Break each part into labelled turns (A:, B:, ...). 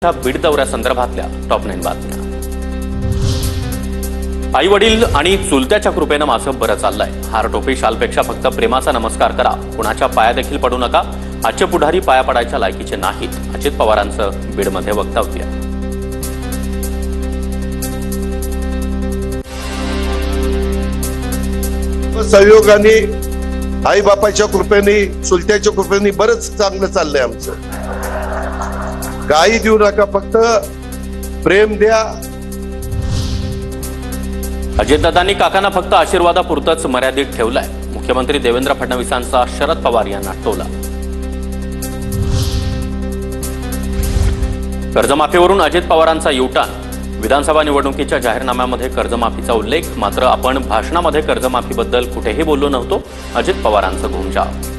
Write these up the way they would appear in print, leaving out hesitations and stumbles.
A: Beed दौऱ्यासंदर्भातल्या top 9 बातम्या। आई वडील आणि चुलत्याच्या कृपेनं माझं बरं चाललंय। हार टोपी शालपेक्षा फक्त प्रेमाचा नमस्कार करा, कुणाच्या पाया देखील पडू नका। आजचे पुढारी पाया पडायच्या लायकीचे नाहीत, अजित पवारांचं बीडमध्ये वक्तव्य।
B: सहयोगाने आई बापाच्या कृपेने चुलत्याच्या कृपेने बरंच चांगलं चाललंय आमचं। काही देऊ नका, फक्त प्रेम द्या।
A: अजितदादांनी काकांना फक्त आशीर्वादापुरतच मर्यादित ठेवलाय। मुख्यमंत्री देवेंद्र फडणवीसांचा शरद पवार यांना टोला। कर्जमाफीवरून अजित पवारांचा युटर्न। विधानसभा निवडणुकीच्या जाहीरनाम्यामध्ये कर्जमाफीचा उल्लेख, मात्र आपण भाषणामध्ये कर्जमाफीबद्दल कुठेही बोललो नव्हतो, अजित पवारांचं घुमजाव।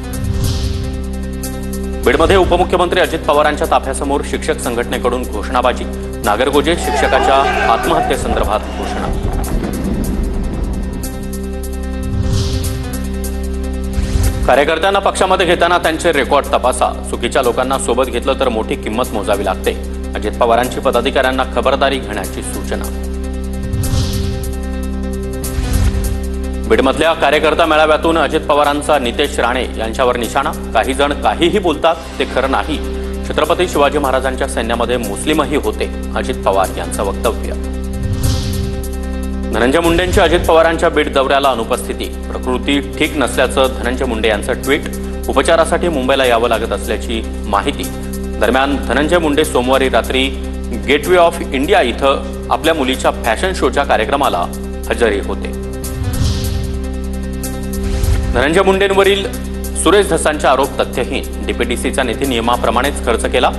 A: बीडमध्ये उपमुख्यमंत्री अजित पवारांच्या ताफ्यासमोर शिक्षक संघटनेकडून घोषणाबाजी। नागरगोजे शिक्षकाच्या आत्महत्येसंदर्भात घोषणा। कार्यकर्त्यांना पक्षामध्ये घेताना त्यांचे रेकॉर्ड तपासा, चुकीच्या लोकांना सोबत घेतलं तर मोठी किंमत मोजावी लागते। अजित पवारांची पदाधिकाऱ्यांना खबरदारी घेण्याची सूचना। बीडमधल्या कार्यकर्ता मेळाव्यातून अजित पवारांचा नितेश राणे यांच्यावर निशाणा। काही जण काहीही बोलतात, ते खरं नाही। छत्रपती शिवाजी महाराजांच्या सैन्यामध्ये मुस्लिमही होते, अजित पवार यांचं वक्तव्य। धनंजय मुंडेंची अजित पवारांच्या बीड दौऱ्याला अनुपस्थिती। प्रकृती ठीक नसल्याचं धनंजय मुंडे यांचं ट्विट। उपचारासाठी मुंबईला यावं लागत असल्याची माहिती। दरम्यान धनंजय मुंडे सोमवारी रात्री गेटवे ऑफ इंडिया इथं आपल्या मुलीच्या फॅशन शोच्या कार्यक्रमाला हजेरी होते। धनंजय मुंडेंवरील सुरेश धसांचे आरोप तथ्यहीन। डीपीडीसीचा निधी नियमाप्रमाणेच खर्च केला।